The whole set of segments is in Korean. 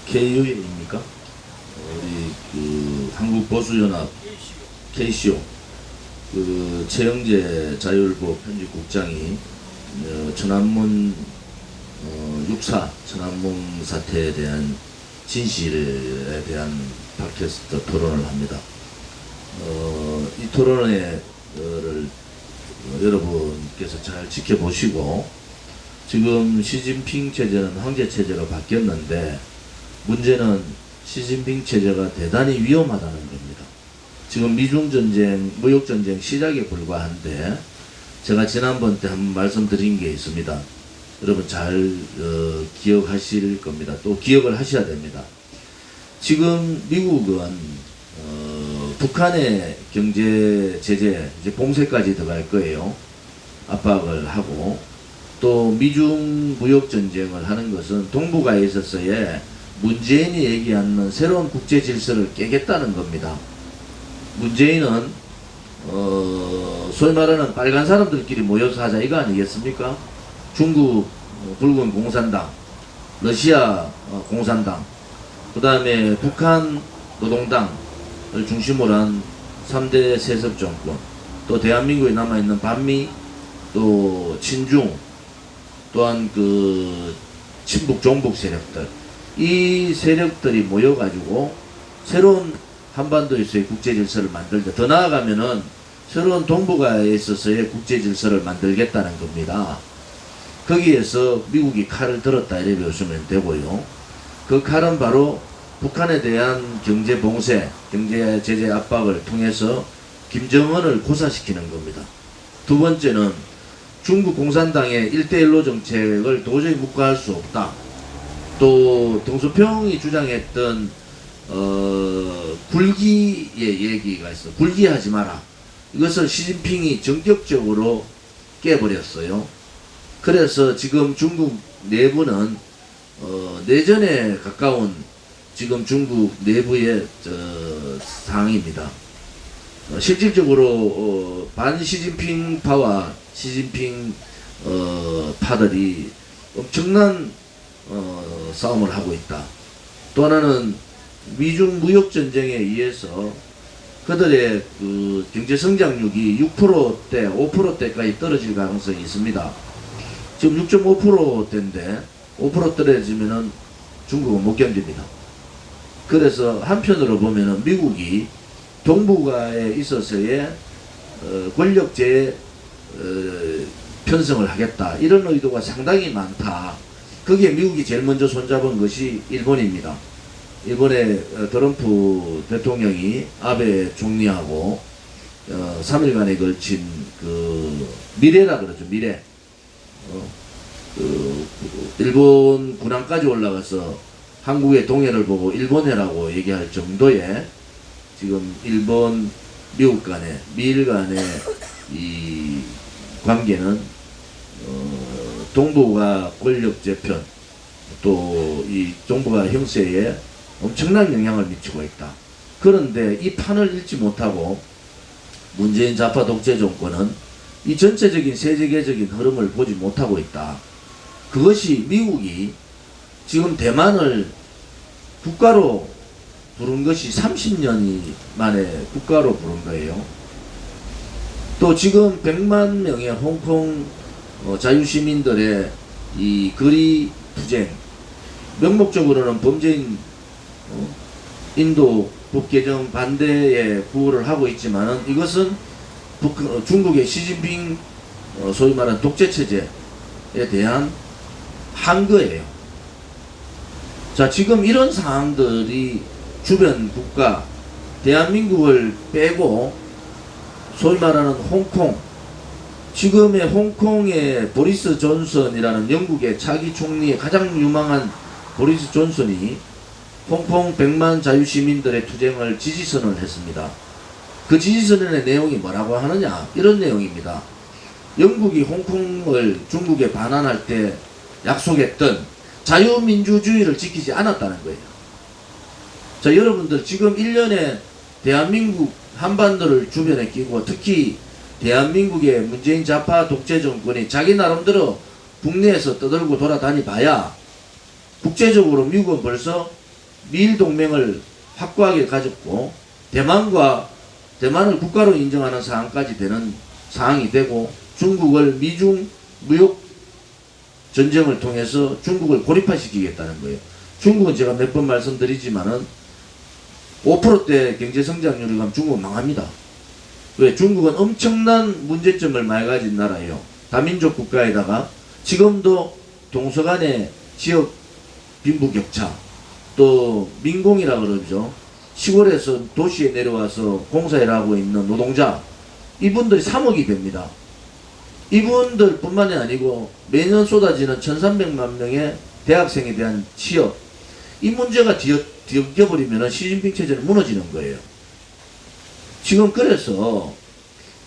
KUN입니까? 우리 그 한국보수연합 KCO 그 최영재 자율보 편집국장이 천안문 육사 천안문 사태에 대한 진실에 대한 팟캐스트 토론을 합니다. 이 토론회를 여러분께서 잘 지켜보시고, 지금 시진핑 체제는 황제 체제로 바뀌었는데 문제는 시진핑 체제가 대단히 위험하다는 겁니다. 지금 미중전쟁, 무역전쟁 시작에 불과한데, 제가 지난번 때 한번 말씀드린 게 있습니다. 여러분 잘 기억하실 겁니다. 또 기억을 하셔야 됩니다. 지금 미국은 북한의 경제 제재, 이제 봉쇄까지 들어갈 거예요. 압박을 하고, 또 미중 무역 전쟁을 하는 것은 동북아에 있어서의 문재인이 얘기하는 새로운 국제 질서를 깨겠다는 겁니다. 문재인은 소위 말하는 빨간 사람들끼리 모여서 하자 이거 아니겠습니까? 중국 붉은 공산당, 러시아 공산당, 그 다음에 북한 노동당을 중심으로 한 3대 세습 정권, 또 대한민국에 남아있는 반미, 또 친중, 또한 그 친북 종북 세력들, 이 세력들이 모여가지고 새로운 한반도에서의 국제 질서를 만들자, 더 나아가면은 새로운 동북아에 있어서의 국제 질서를 만들겠다는 겁니다. 거기에서 미국이 칼을 들었다 이래 보시면 되고요. 그 칼은 바로 북한에 대한 경제 봉쇄, 경제 제재 압박을 통해서 김정은을 고사시키는 겁니다. 두 번째는 중국 공산당의 1대1로 정책을 도저히 묵과할 수 없다. 또 동수평이 주장했던 굴기의 얘기가 있어. 굴기하지 마라. 이것을 시진핑이 전격적으로 깨버렸어요. 그래서 지금 중국 내부는 내전에 가까운 지금 중국 내부의 상황입니다. 실질적으로 반 시진핑 파와 시진핑 파들이 엄청난 싸움을 하고 있다. 또 하나는 미중 무역 전쟁에 의해서 그들의 그 경제 성장률이 6%대, 5%대까지 떨어질 가능성이 있습니다. 지금 6.5%대인데 5% 떨어지면은 중국은 못 견딥니다. 그래서 한편으로 보면은 미국이 동북아에 있어서의 권력제 편성을 하겠다, 이런 의도가 상당히 많다. 거기에 미국이 제일 먼저 손잡은 것이 일본입니다. 일본의 트럼프 대통령이 아베 총리하고 3일간에 걸친 그 미래라 그러죠. 미래. 일본 군함까지 올라가서 한국의 동해를 보고 일본해라고 얘기할 정도의 지금 일본, 미국 간의, 미일 간의 이 관계는 동북아 권력 재편, 또 이 동북아 형세에 엄청난 영향을 미치고 있다. 그런데 이 판을 읽지 못하고 문재인 좌파 독재 정권은 이 전체적인 세계적인 흐름을 보지 못하고 있다. 그것이 미국이 지금 대만을 국가로 부른 것이 30년이 만에 국가로 부른 거예요. 또 지금 100만 명의 홍콩 자유시민들의 이 거리 투쟁, 명목적으로는 범죄인 인도 법 개정 반대에 구호를 하고 있지만은 이것은 중국의 시진핑 소위 말하는 독재 체제에 대한 항거예요. 자, 지금 이런 상황들이 주변 국가, 대한민국을 빼고 소위 말하는 홍콩, 지금의 홍콩의 보리스 존슨이라는 영국의 차기 총리의 가장 유망한 보리스 존슨이 홍콩 100만 자유시민들의 투쟁을 지지선언을 했습니다. 그 지지선언의 내용이 뭐라고 하느냐, 이런 내용입니다. 영국이 홍콩을 중국에 반환할 때 약속했던 자유민주주의를 지키지 않았다는 거예요. 자, 여러분들 지금 1년에 대한민국 한반도를 주변에 끼고 특히 대한민국의 문재인 좌파 독재 정권이 자기 나름대로 국내에서 떠들고 돌아다니 봐야 국제적으로 미국은 벌써 미일 동맹을 확고하게 가졌고 대만을 국가로 인정하는 사항까지 되는 상황이 되고 중국을 미중 무역 전쟁을 통해서 중국을 고립화시키겠다는 거예요. 중국은 제가 몇 번 말씀드리지만은 5%대 경제성장률이 가면 중국은 망합니다. 왜? 중국은 엄청난 문제점을 많이 가진 나라예요. 다민족 국가에다가 지금도 동서간의 지역 빈부격차, 또 민공이라 그러죠. 시골에서 도시에 내려와서 공사를 하고 있는 노동자, 이분들이 3억이 됩니다. 이분들 뿐만이 아니고 매년 쏟아지는 1300만 명의 대학생에 대한 취업, 이 문제가 뒤엉겨버리면 시진핑 체제는 무너지는 거예요. 지금 그래서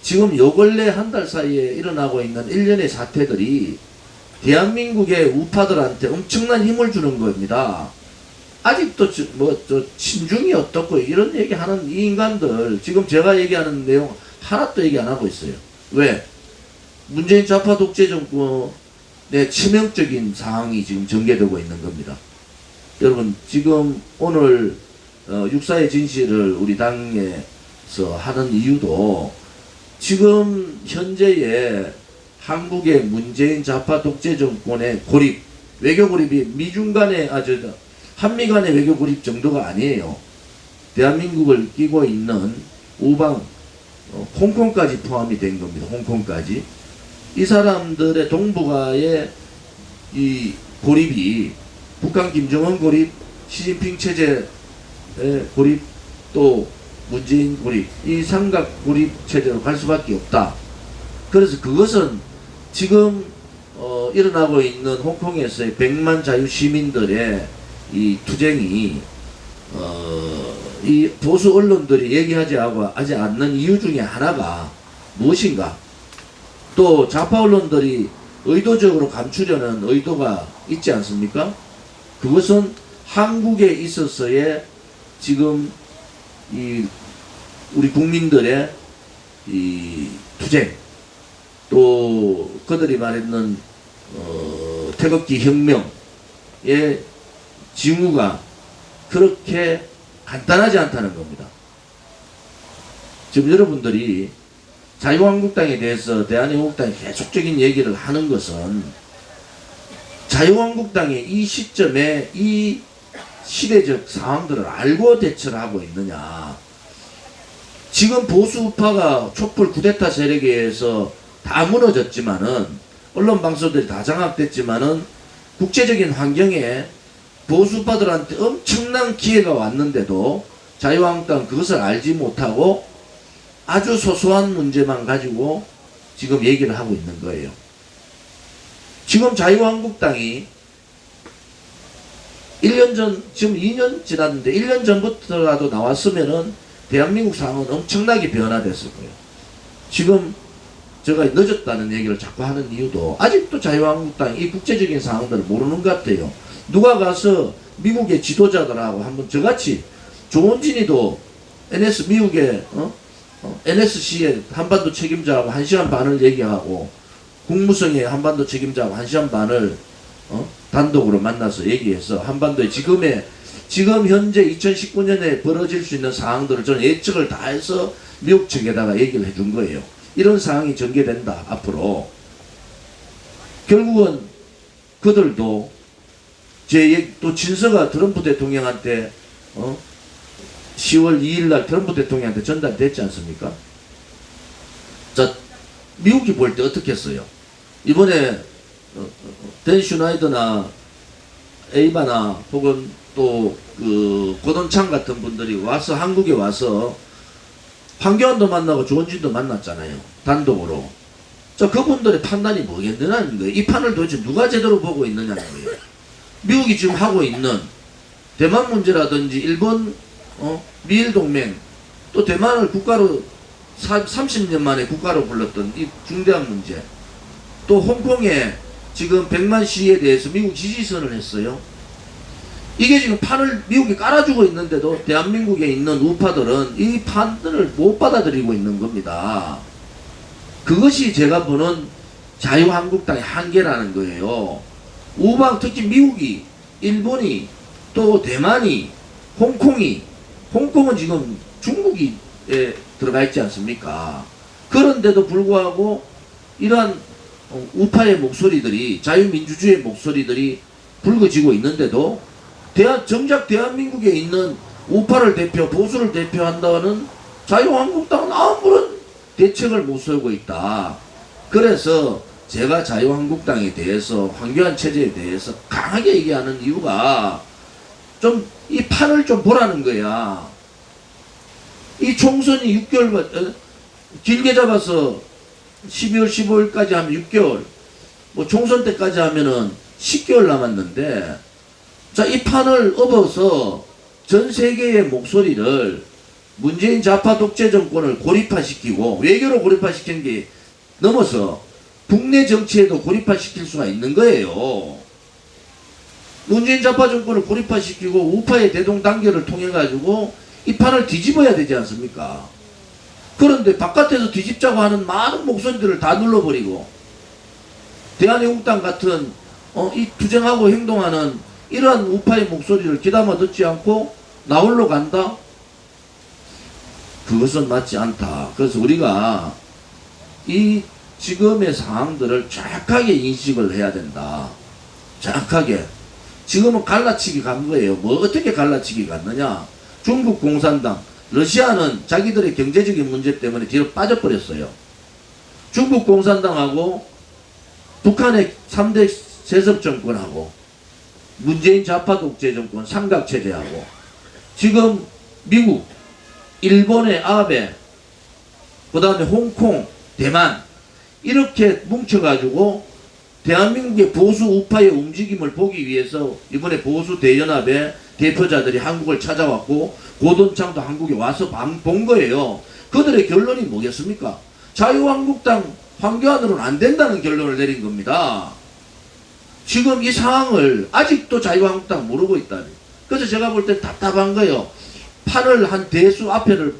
지금 요 근래 한 달 사이에 일어나고 있는 일련의 사태들이 대한민국의 우파들한테 엄청난 힘을 주는 겁니다. 아직도 친중이 어떻고 이런 얘기하는 이 인간들 지금 제가 얘기하는 내용 하나도 얘기 안 하고 있어요. 왜? 문재인 좌파 독재 정권의 치명적인 상황이 지금 전개되고 있는 겁니다. 여러분 지금 오늘 육사의 진실을 우리 당에서 하는 이유도 지금 현재의 한국의 문재인 좌파 독재 정권의 고립, 외교 고립이 미중 간의 한미 간의 외교 고립 정도가 아니에요. 대한민국을 끼고 있는 우방 홍콩까지 포함이 된 겁니다. 홍콩까지. 이 사람들의 동북아의 이 고립이 북한 김정은 고립, 시진핑 체제의 고립, 또 문재인 고립, 이 삼각 고립 체제로 갈 수밖에 없다. 그래서 그것은 지금 일어나고 있는 홍콩에서의 100만 자유 시민들의 이 투쟁이 이 보수 언론들이 얘기하지 않는 이유 중에 하나가 무엇인가? 또 좌파 언론들이 의도적으로 감추려는 의도가 있지 않습니까? 그것은 한국에 있어서의 지금 이 우리 국민들의 이 투쟁, 또 그들이 말했는 태극기 혁명의 징후가 그렇게 간단하지 않다는 겁니다. 지금 여러분들이 자유한국당에 대해서 대한민국당이 계속적인 얘기를 하는 것은 자유한국당이 이 시점에 이 시대적 상황들을 알고 대처를 하고 있느냐. 지금 보수우파가 촛불 쿠데타 세력에 의해서 다 무너졌지만은 언론 방송들이 다 장악됐지만은 국제적인 환경에 보수파들한테 엄청난 기회가 왔는데도 자유한국당은 그것을 알지 못하고 아주 소소한 문제만 가지고 지금 얘기를 하고 있는 거예요. 지금 자유한국당이 1년 전, 지금 2년 지났는데 1년 전부터라도 나왔으면은 대한민국 상황은 엄청나게 변화됐을 거예요. 지금 제가 늦었다는 얘기를 자꾸 하는 이유도 아직도 자유한국당이 이 국제적인 상황들을 모르는 것 같아요. 누가 가서 미국의 지도자들하고 한번 저같이 조원진이도 미국의 NSC의 한반도 책임자하고 1시간 반을 얘기하고 국무성의 한반도 책임자하고 1시간 반을 단독으로 만나서 얘기해서 한반도의 지금 현재 2019년에 벌어질 수 있는 상황들을 저는 예측을 다 해서 미국 측에다가 얘기를 해준 거예요. 이런 상황이 전개된다 앞으로. 결국은 그들도 또 진서가 트럼프 대통령한테 10월 2일날 트럼프 대통령한테 전달됐지 않습니까? 자, 미국이 볼 때 어떻게 했어요? 이번에 댄 슈나이더나 에이바나 혹은 또 고돈창 같은 분들이 와서 한국에 와서 황교안도 만나고 조원진도 만났잖아요. 단독으로. 자, 그분들의 판단이 뭐겠느냐는 거예요. 이 판을 도대체 누가 제대로 보고 있느냐는 거예요. 미국이 지금 하고 있는 대만 문제라든지 일본 미일 동맹, 또 대만을 국가로 30년 만에 국가로 불렀던 이 중대한 문제, 또 홍콩에 지금 100만 시위에 대해서 미국 지지선을 했어요. 이게 지금 판을 미국이 깔아주고 있는데도 대한민국에 있는 우파들은 이 판들을 못 받아들이고 있는 겁니다. 그것이 제가 보는 자유한국당의 한계라는 거예요. 우방, 특히 미국이, 일본이, 또 대만이 홍콩은 지금 중국이 들어가 있지 않습니까? 그런데도 불구하고 이러한 우파의 목소리들이, 자유민주주의의 목소리들이 불거지고 있는데도 정작 대한민국에 있는 우파를 보수를 대표한다는 자유한국당은 아무런 대책을 못 세우고 있다. 그래서 제가 자유한국당에 대해서, 황교안 체제에 대해서 강하게 얘기하는 이유가 좀 이 판을 좀 보라는 거야. 이 총선이 6개월, 길게 잡아서 12월 15일까지 하면 6개월, 뭐 총선 때까지 하면은 10개월 남았는데, 자, 이 판을 업어서 전 세계의 목소리를 문재인 좌파 독재 정권을 고립화시키고, 외교로 고립화시키는 게 넘어서 국내 정치에도 고립화시킬 수가 있는 거예요. 문재인 좌파 정권을 고립화시키고 우파의 대동단결을 통해 가지고 이 판을 뒤집어야 되지 않습니까? 그런데 바깥에서 뒤집자고 하는 많은 목소리들을 다 눌러버리고, 대한애국당 같은 이 투쟁하고 행동하는 이러한 우파의 목소리를 귀담아 듣지 않고 나홀로 간다? 그것은 맞지 않다. 그래서 우리가 이 지금의 상황들을 정확하게 인식을 해야 된다. 정확하게. 지금은 갈라치기 간 거예요. 뭐 어떻게 갈라치기 갔느냐? 중국 공산당, 러시아는 자기들의 경제적인 문제 때문에 뒤로 빠져버렸어요. 중국 공산당하고 북한의 3대 세습 정권하고 문재인 좌파 독재 정권 삼각체제하고 지금 미국, 일본의 아베, 그 다음에 홍콩, 대만, 이렇게 뭉쳐가지고 대한민국의 보수 우파의 움직임을 보기 위해서 이번에 보수 대연합의 대표자들이 한국을 찾아왔고, 고돈창도 한국에 와서 본 거예요. 그들의 결론이 뭐겠습니까? 자유한국당 황교안으로는 안 된다는 결론을 내린 겁니다. 지금 이 상황을 아직도 자유한국당 모르고 있다. 그래서 제가 볼 때 답답한 거예요. 판을 한 대수 앞에를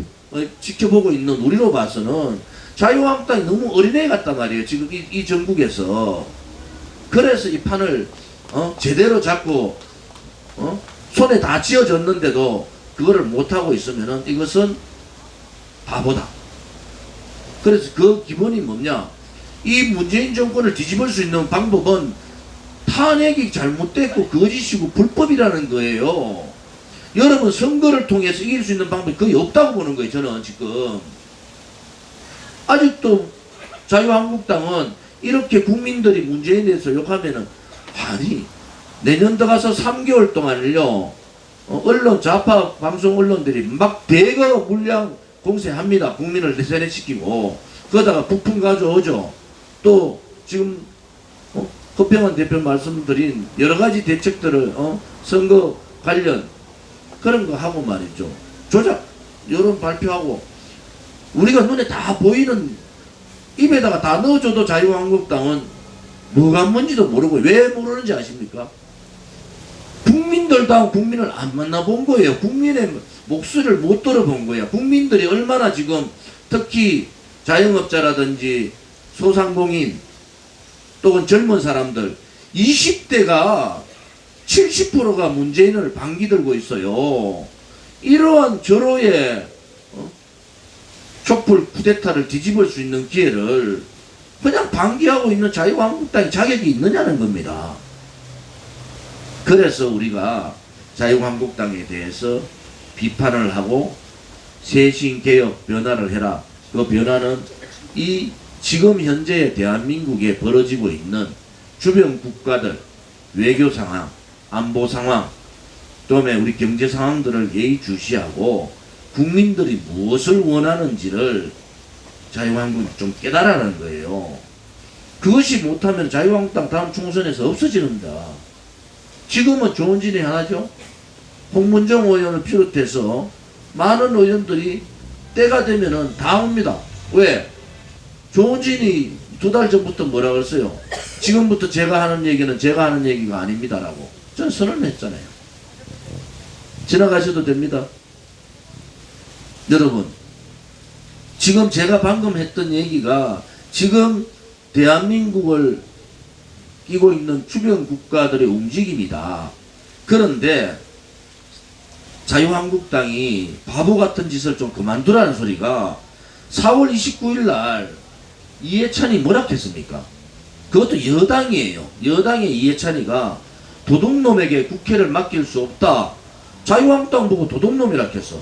지켜보고 있는 우리로 봐서는 자유한국당이 너무 어린애 같단 말이에요. 지금 이 전국에서. 그래서 이 판을 제대로 잡고 손에 다 쥐어졌는데도 그거를 못하고 있으면은 이것은 바보다. 그래서 그 기본이 뭐냐? 이 문재인 정권을 뒤집을 수 있는 방법은 탄핵이 잘못됐고 거짓이고 불법이라는 거예요. 여러분, 선거를 통해서 이길 수 있는 방법이 거의 없다고 보는 거예요. 저는 지금 아직도 자유한국당은 이렇게 국민들이 문재인에 대해서 욕하면은, 아니 내년 들어가서 3개월 동안을요 언론, 좌파 방송 언론들이 막 대거 물량 공세합니다. 국민을 세뇌시키고. 그러다가 부품 가져오죠. 또 지금 허평원 대표 말씀드린 여러가지 대책들을 선거 관련 그런 거 하고 말이죠. 조작 여론 발표하고, 우리가 눈에 다 보이는, 입에다가 다 넣어줘도 자유한국당은 뭐가 뭔지도 모르고. 왜 모르는지 아십니까? 국민들다운 국민을 안 만나본 거예요. 국민의 목소리를 못 들어본 거예요. 국민들이 얼마나 지금, 특히 자영업자라든지 소상공인 또는 젊은 사람들, 20대가 70%가 문재인을 반기들고 있어요. 이러한 절호의 촛불 쿠데타를 뒤집을 수 있는 기회를 그냥 방기하고 있는 자유한국당이 자격이 있느냐는 겁니다. 그래서 우리가 자유한국당에 대해서 비판을 하고 쇄신개혁 변화를 해라. 그 변화는 이 지금 현재 대한민국에 벌어지고 있는 주변 국가들 외교 상황, 안보 상황, 또는 우리 경제 상황들을 예의주시하고 국민들이 무엇을 원하는지를 자유한국당이 좀 깨달아라는 거예요. 그것이 못하면 자유한국당 다음 총선에서 없어지는다. 지금은 좋은 진이 하나죠. 홍문정 의원을 비롯해서 많은 의원들이 때가 되면은 다 옵니다. 왜? 조은진이 2달 전부터 뭐라 그랬어요? 지금부터 제가 하는 얘기는 제가 하는 얘기가 아닙니다라고 저는 선언을 했잖아요. 지나가셔도 됩니다. 여러분, 지금 제가 방금 했던 얘기가 지금 대한민국을 끼고 있는 주변 국가들의 움직임이다. 그런데 자유한국당이 바보 같은 짓을 좀 그만두라는 소리가 4월 29일 날 이해찬이 뭐라 했습니까? 그것도 여당이에요. 여당의 이해찬이가 도둑놈에게 국회를 맡길 수 없다. 자유한국당 보고 도둑놈이라 했어.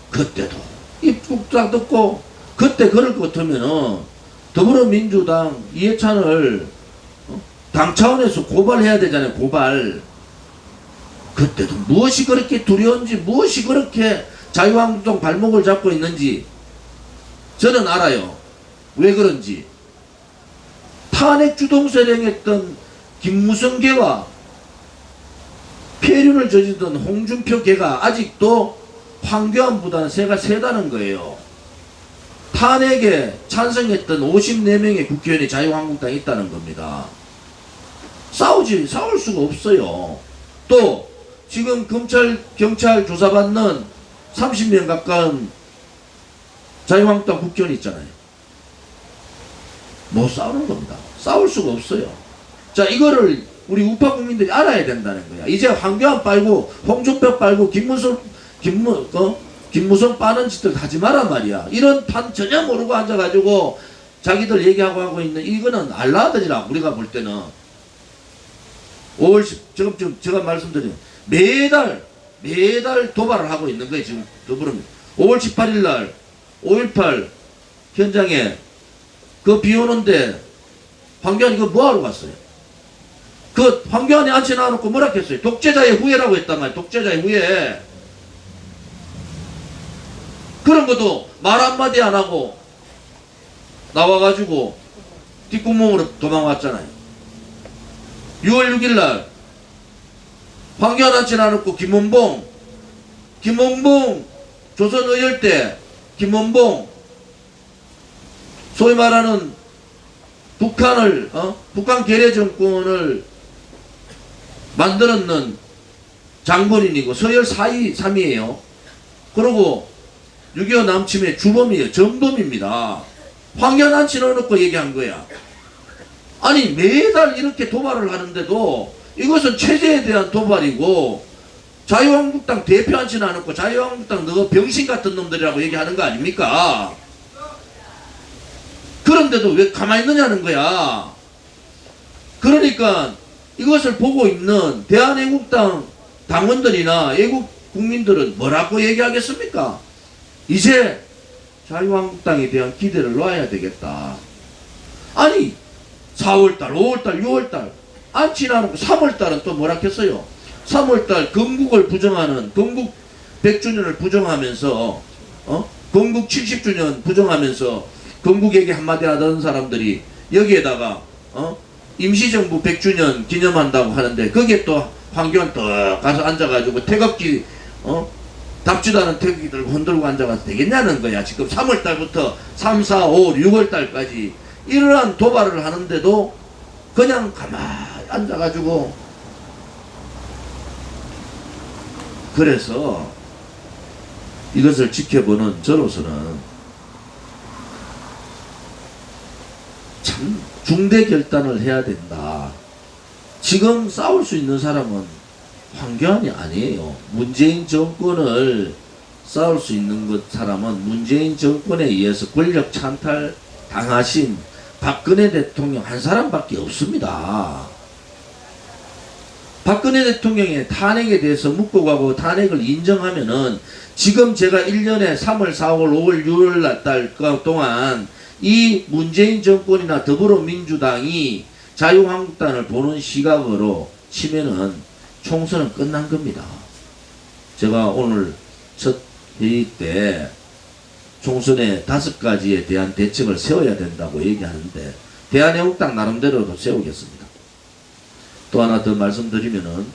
그때도 입국당 듣고 그때 그럴 것 같으면은 더불어민주당 이해찬을 당 차원에서 고발해야 되잖아요. 고발. 그때도 무엇이 그렇게 두려운지 무엇이 그렇게 자유한국당 발목을 잡고 있는지 저는 알아요. 왜 그런지. 탄핵 주동세령했던 김무성계와 폐륜을 저지르던 홍준표 계가 아직도 황교안보다는 새가 세다는 거예요. 탄핵에 찬성했던 54명의 국회의원이 자유한국당에 있다는 겁니다. 싸울 수가 없어요. 또 지금 경찰 조사받는 30명 가까운 자유한국당 국회의원이 있잖아요. 못 싸우는 겁니다. 싸울 수가 없어요. 자, 이거를 우리 우파 국민들이 알아야 된다는 거야. 이제 황교안 빨고 홍준표 빨고 김무성 빠는 짓들 하지 마란 말이야. 이런 판 전혀 모르고 앉아가지고 자기들 얘기하고 하고 있는 이거는 알라들이라 우리가 볼 때는 5월 10 지금 제가 말씀드린 매달 도발을 하고 있는 거예요. 지금 더불어민주당 5월 18일 날 5.18 현장에 그 비 오는데 황교안이 그 뭐하러 갔어요? 그 황교안이 앉혀 놔놓고 뭐라 했어요? 독재자의 후예라고 했단 말이에요. 독재자의 후예. 그런 것도 말 한마디 안 하고 나와가지고 뒷구멍으로 도망왔잖아요. 6월 6일 날 황교안 앉혀 놔놓고 김원봉 조선의열때 김원봉 소위 말하는 북한 괴뢰 정권을 만들었는 장본인이고 서열 3위에요. 그리고 6.25 남침의 주범이에요. 전범입니다. 황교안 앉혀놓고 얘기한 거야. 아니 매달 이렇게 도발을 하는데도 이것은 체제에 대한 도발이고 자유한국당 대표 앉혀놓고 자유한국당 너 병신 같은 놈들이라고 얘기하는 거 아닙니까? 그런데도 왜 가만히 있느냐는 거야. 그러니까 이것을 보고 있는 대한애국당 당원들이나 애국 국민들은 뭐라고 얘기하겠습니까? 이제 자유한국당에 대한 기대를 놓아야 되겠다. 아니 4월달, 5월달, 6월달 안 지나놓고 3월달은 또 뭐라 했어요? 3월달 건국을 부정하는 건국 100주년을 부정하면서 건국 70주년 부정하면서 건국 얘기 한마디 하던 사람들이 여기에다가 임시정부 100주년 기념한다고 하는데 거기에 또 황교안 또 가서 앉아가지고 태극기 답지도 않은 태극기 들고 흔들고 앉아가서 되겠냐는 거야. 지금 3월달부터 3, 4, 5, 6월달까지 이러한 도발을 하는데도 그냥 가만히 앉아가지고 그래서 이것을 지켜보는 저로서는 참 중대 결단을 해야 된다. 지금 싸울 수 있는 사람은 황교안이 아니에요. 문재인 정권을 싸울 수 있는 사람은 문재인 정권에 의해서 권력 찬탈 당하신 박근혜 대통령 한 사람밖에 없습니다. 박근혜 대통령의 탄핵에 대해서 묻고 가고 탄핵을 인정하면은 지금 제가 1년에 3월, 4월, 5월, 6월 달 동안 이 문재인 정권이나 더불어민주당이 자유한국당을 보는 시각으로 치면은 총선은 끝난 겁니다. 제가 오늘 첫 회의 때 총선에 5가지에 대한 대책을 세워야 된다고 얘기하는데 대한애국당 나름대로도 세우겠습니다. 또 하나 더 말씀드리면은